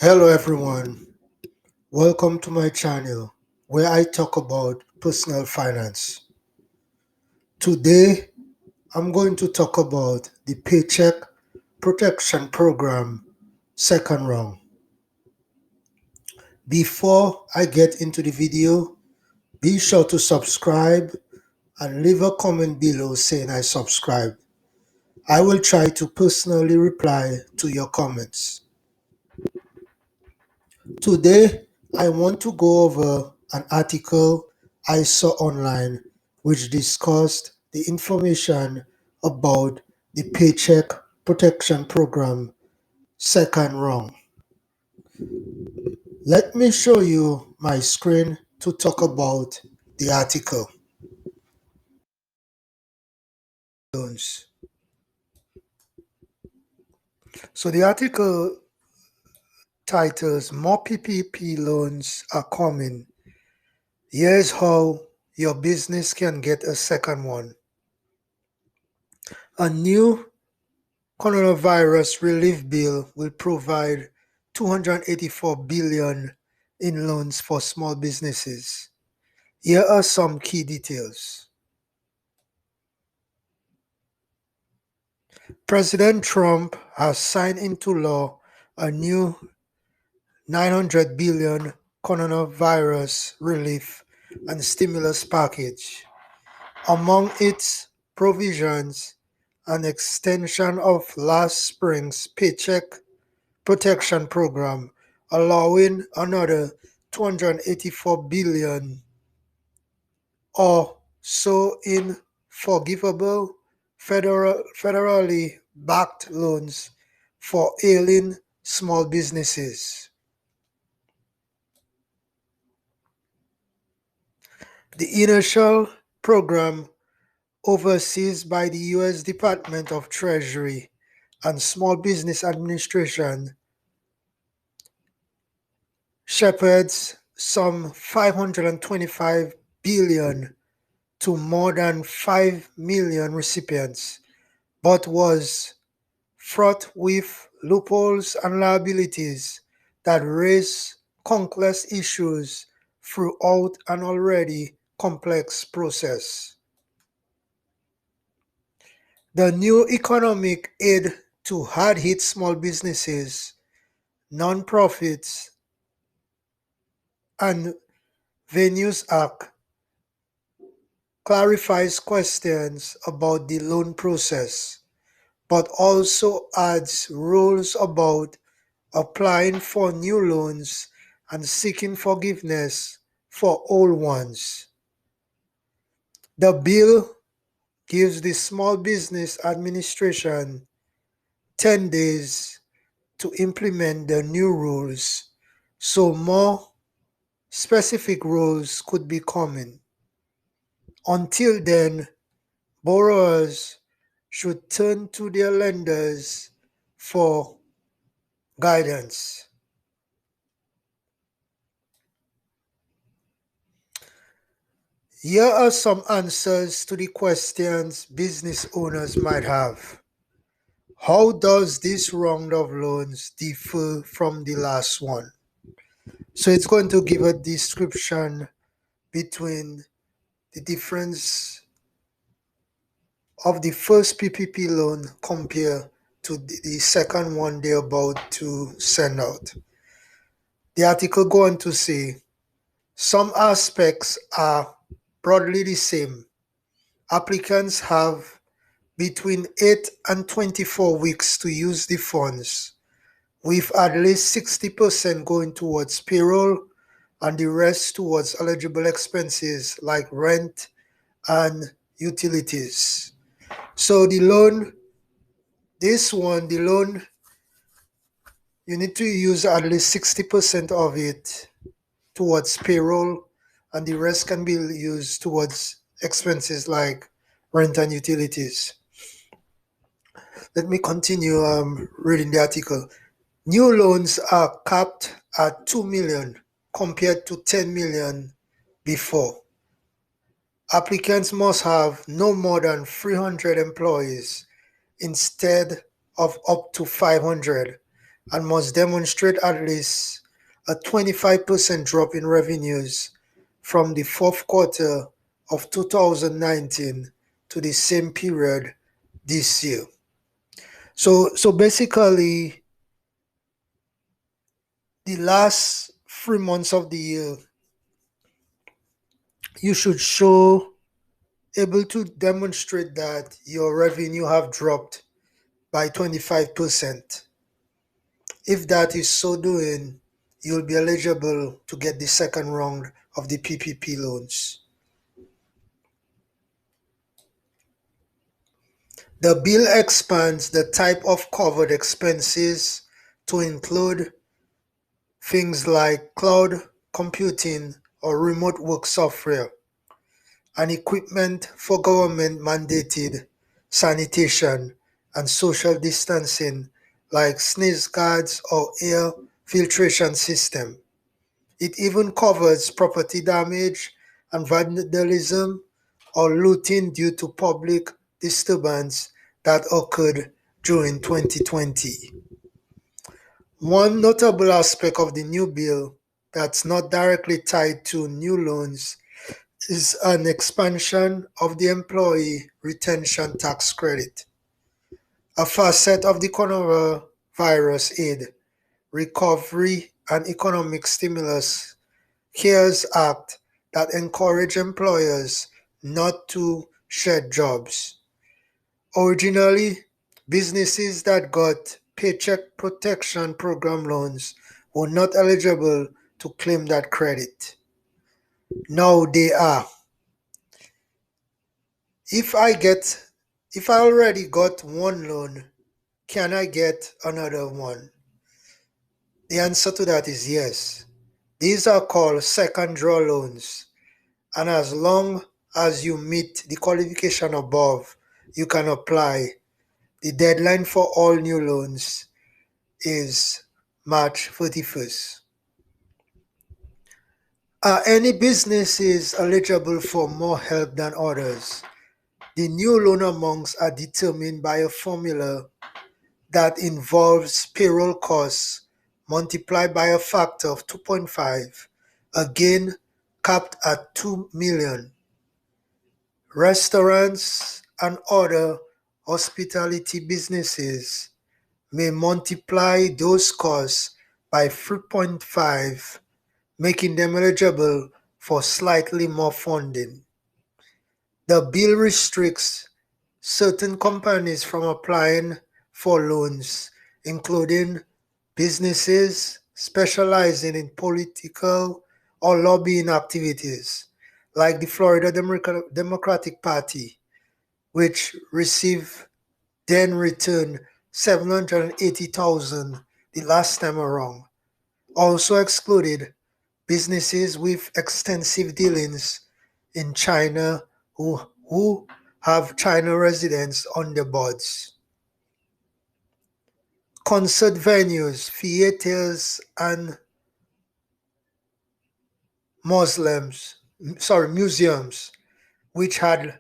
Hello everyone, welcome to my channel where I talk about personal finance. Today I'm going to talk about the Paycheck Protection Program Second Round. Before I get into the video, be sure to subscribe and leave a comment below saying I subscribed. I will try to personally reply to your comments. Today, I want to go over an article I saw online which discussed the information about the Paycheck Protection Program Second Round. Let me show you my screen to talk about the article. Loans. So the article titles More PPP Loans Are Coming. Here's how your business can get a second one. A new coronavirus relief bill will provide $284 billion in loans for small businesses. Here are some key details. President Trump has signed into law a new $900 billion coronavirus relief and stimulus package. Among its provisions, an extension of last spring's Paycheck Protection Program, allowing another $284 billion or so in forgivable federally backed loans for ailing small businesses. The initial program, oversees by the U.S. Department of Treasury and Small Business Administration, shepherds some $525 billion to more than 5 million recipients, but was fraught with loopholes and liabilities that raise countless issues throughout an already complex process. The new economic aid to hard-hit small businesses, nonprofits, and Venues Act clarifies questions about the loan process, but also adds rules about applying for new loans and seeking forgiveness for old ones. The bill gives the Small Business Administration 10 days to implement the new rules, so more specific rules could be coming. Until then, borrowers should turn to their lenders for guidance. Here are some answers to the questions business owners might have. How does this round of loans differ from the last one? So it's going to give a description between the difference of the first PPP loan compared to the second one they're about to send out. The article go on to say some aspects are broadly the same. Applicants have between 8 and 24 weeks to use the funds, with at least 60% going towards payroll and the rest towards eligible expenses like rent and utilities. So the loan, you need to use at least 60% of it towards payroll, and the rest can be used towards expenses like rent and utilities. Let me continue reading the article. New loans are capped at 2 million compared to 10 million before. Applicants must have no more than 300 employees instead of up to 500, and must demonstrate at least a 25% drop in revenues from the fourth quarter of 2019 to the same period this year. So basically, the last 3 months of the year, you should show able to demonstrate that your revenue have dropped by 25%. If that is so doing, you'll be eligible to get the second round of the PPP loans. The bill expands the type of covered expenses to include things like cloud computing or remote work software and equipment for government mandated sanitation and social distancing like sneeze guards or air filtration system. It even covers property damage and vandalism or looting due to public disturbance that occurred during 2020. One notable aspect of the new bill that's not directly tied to new loans is an expansion of the employee retention tax credit, a facet of the coronavirus aid, recovery, and economic stimulus CARES Act that encourage employers not to shed jobs. Originally, businesses that got Paycheck Protection Program loans were not eligible to claim that credit. Now they are. If I get if I already got one loan, can I get another one? The answer to that is yes. These are called second draw loans, and as long as you meet the qualification above, you can apply. The deadline for all new loans is March 31st. Are any businesses eligible for more help than others? The new loan amounts are determined by a formula that involves payroll costs multiplied by a factor of 2.5, again capped at 2 million. Restaurants and other hospitality businesses may multiply those costs by 3.5, making them eligible for slightly more funding. The bill restricts certain companies from applying for loans, including businesses specializing in political or lobbying activities, like the Florida Democratic Party, which received then returned 780,000 the last time around. Also excluded businesses with extensive dealings in China who have China residents on their boards. Concert venues, theaters, and museums, which had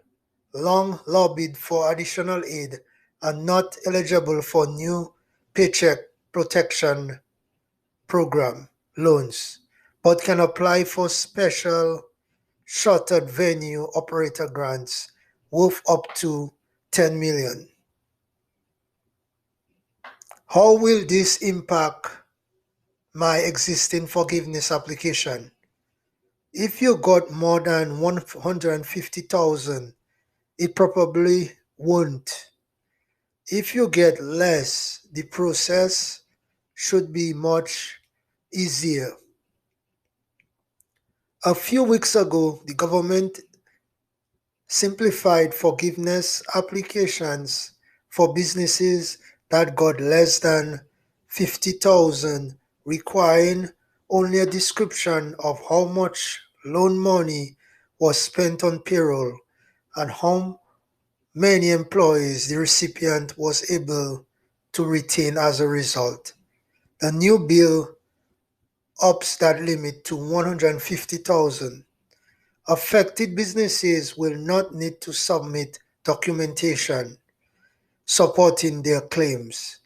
long lobbied for additional aid, are not eligible for new Paycheck Protection Program loans, but can apply for special shorted venue operator grants worth up to 10 million. How will this impact my existing forgiveness application? If you got more than 150,000, it probably won't. If you get less, the process should be much easier. A few weeks ago, the government simplified forgiveness applications for businesses that got less than 50,000, requiring only a description of how much loan money was spent on payroll and how many employees the recipient was able to retain as a result. The new bill ups that limit to 150,000. Affected businesses will not need to submit documentation supporting their claims,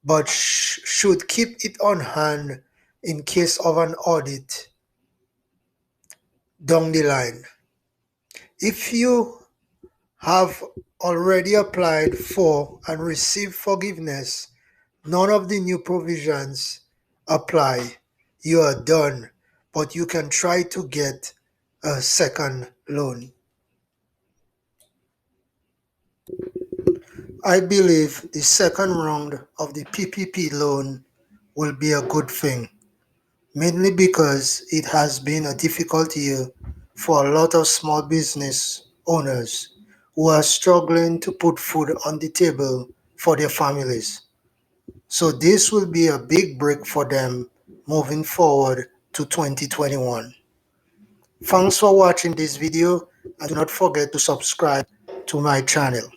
but should keep it on hand in case of an audit down the line. If you have already applied for and received forgiveness, none of the new provisions apply. You are done, but you can try to get a second loan. I believe the second round of the PPP loan will be a good thing, mainly because it has been a difficult year for a lot of small business owners who are struggling to put food on the table for their families. So this will be a big break for them moving forward to 2021. Thanks for watching this video and do not forget to subscribe to my channel.